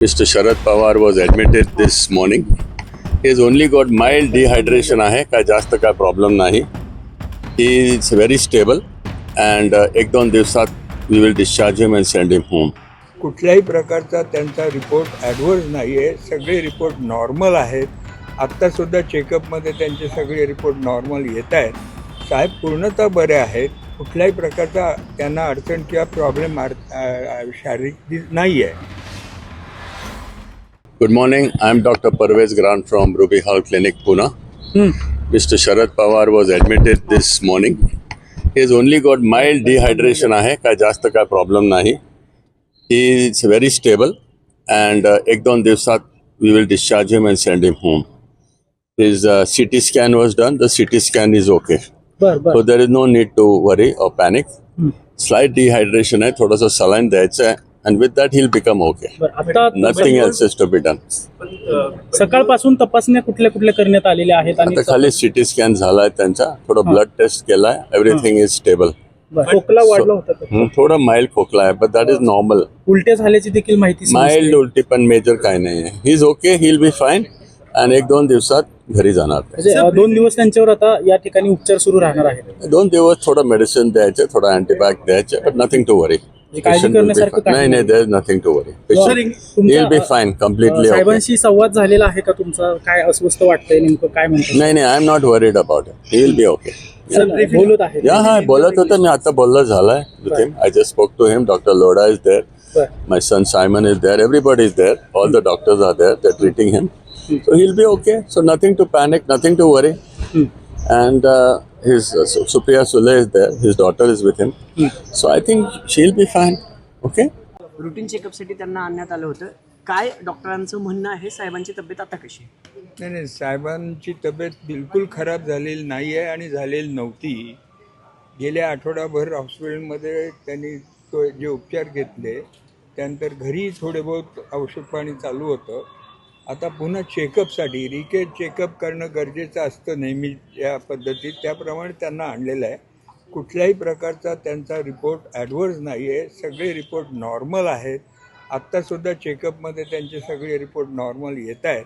Mr. Sharad Pawar was admitted this morning. He has only got mild dehydration आहे काय जास्त काय problem नाही. He is very stable and एक दोन दिवसात we will discharge him and send him home. कुठल्याही प्रकारचा त्यांचा रिपोर्ट ॲडव्हर्स नाही आहे. सगळे रिपोर्ट नॉर्मल आहेत. आत्तासुद्धा चेकअपमध्ये त्यांचे सगळे रिपोर्ट नॉर्मल येत आहेत. साहेब पूर्णतः बरे आहेत. कुठल्याही प्रकारचा त्यांना अडचण किंवा प्रॉब्लेम शारीरिक नाही आहे. Good morning. I am Dr. Parvez Grant from Ruby Hall Clinic, Pune. Mr. Sharad Pawar was admitted this morning. He has only got mild dehydration आहे काय जास्त काय प्रॉब्लेम नाही. He is very stable and एक दोन दिवसात we will discharge him and send him home. His CT scan was done. The CT scan is okay. So there is no need to worry or panic. Slight dehydration आहे, थोडंसं saline द्यायचं आहे. And with that he'll become okay. Nothing else is to be done. सकाळपासून तपासण्या कुठल्या कुठल्या करण्यात आलेल्या आहेत आता खाली सिटी स्कॅन झालाय त्यांचा, थोडं ब्लड टेस्ट केलाय, एव्हरीथिंग इज स्टेबल. खोकला वाढला होता थोडं माइल्ड खोकला आहे, बट दॅट इज नॉर्मल. उलट्या झाल्याची देखील माहिती माइल्ड उलटी पण मेजर काय नाही आहे. He is okay, he will be fine. आणि एक दोन दिवसात घरी जाणार. म्हणजे 2 दिवस त्यांच्यावर आता या ठिकाणी उपचार सुरू राहणार आहेत. 2 दिवस थोडं मेडिसिन द्यायचे, थोडं अँटीबायोटिक द्यायचे, बट नथिंग टू वरी. नाही, there is nothing to worry. He will be fine, completely. साहेबांशी संवाद झालेला आहे का तुमचा? काय अस्वस्थ वाटतंय, नेमकं काय म्हणतो? नाही, I am not worried about it. He will be okay. बोलत आहे. हा बोलत होतं मी, आता बोलणं झालंय with him. I just spoke to him. Doctor Lodha is there, my son Simon is there, everybody is there, all the doctors are there, they are treating him. So he'll be okay. So nothing to panic, nothing to worry. And his Supriya Sule is there. His daughter is with him. So I think she'll be fine. Okay. Routine चेकअपसाठी त्यांना आणण्यात आलं होतं. काय डॉक्टरांचं म्हणणं आहे? साहेबांची तब्येत आता कशी आहे? नाही, साहेबांची तब्येत बिलकुल खराब झालेली नाही आहे आणि झालेली नव्हती. गेल्या आठवडाभर हॉस्पिटलमध्ये त्यांनी जे उपचार घेतले, त्यानंतर घरी थोडे बहुत औषध पाणी चालू होतं. आता पुन्हा चेकअपसाठी रिकेट चेकअप करणं गरजेचं असतं नेहमी या पद्धतीत, त्याप्रमाणे त्यांना आणलेलं आहे. कुठल्याही प्रकारचा त्यांचा रिपोर्ट ॲडव्हर्स नाही आहे. सगळे रिपोर्ट नॉर्मल आहेत. आत्तासुद्धा चेकअपमध्ये त्यांचे सगळे रिपोर्ट नॉर्मल येत आहेत.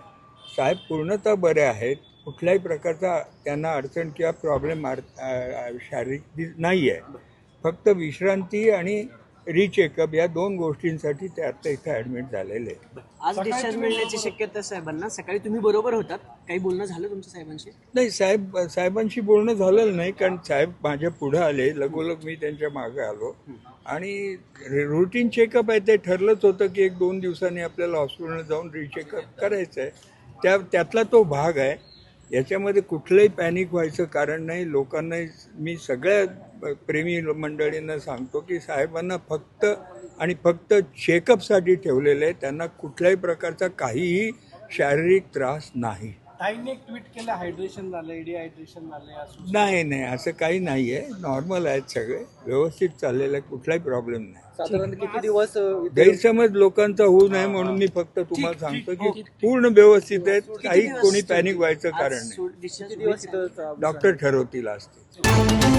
साहेब पूर्णतः बरे आहेत. कुठल्याही प्रकारचा त्यांना अडचण किंवा प्रॉब्लेम शारीरिक नाही आहे. फक्त विश्रांती आणि रिचेकअप या 2 गोष्टींसाठी ते आता इथे ॲडमिट झालेले आहेत. आज डिस्चार्ज मिळण्याची शक्यता साहेबांना. सकाळी तुम्ही बरोबर होतात, काही बोलणं झालं तुमच्या साहेबांशी? नाही, साहेबांशी बोलणं झालेलं नाही, कारण साहेब माझ्या पुढं आले, लगोलग मी त्यांच्या मागे आलो. आणि रुटीन चेकअप आहे, ते ठरलंच होतं की 1-2 दिवसांनी आपल्याला हॉस्पिटलला जाऊन रिचेकअप करायचं आहे. त्यातला तो भाग आहे. याच्यामध्ये कुठलंही पॅनिक व्हायचं कारण नाही. लोकांना मी सगळ्या प्रेमी मंडळींना सांगतो की साहेबांना फक्त आणि फक्त चेकअपसाठी ठेवलेलं आहे. त्यांना कुठल्याही प्रकारचा काहीही शारीरिक त्रास नाही. ताईंनी एक ट्विट केलं, हायड्रेशन झालंय, डिहायड्रेशन झालंय. नाही, असं काही नाही आहे. नॉर्मल आहेत, सगळे व्यवस्थित चाललेलं आहे, कुठलाही प्रॉब्लेम नाही. साधारण किती दिवस गैरसमज लोकांचा होऊ नये म्हणून मी फक्त तुम्हाला सांगतो की पूर्ण व्यवस्थित आहेत. काही कोणी पॅनिक व्हायचं कारण नाही. डिस्चार्ज डॉक्टर ठरवतील असते.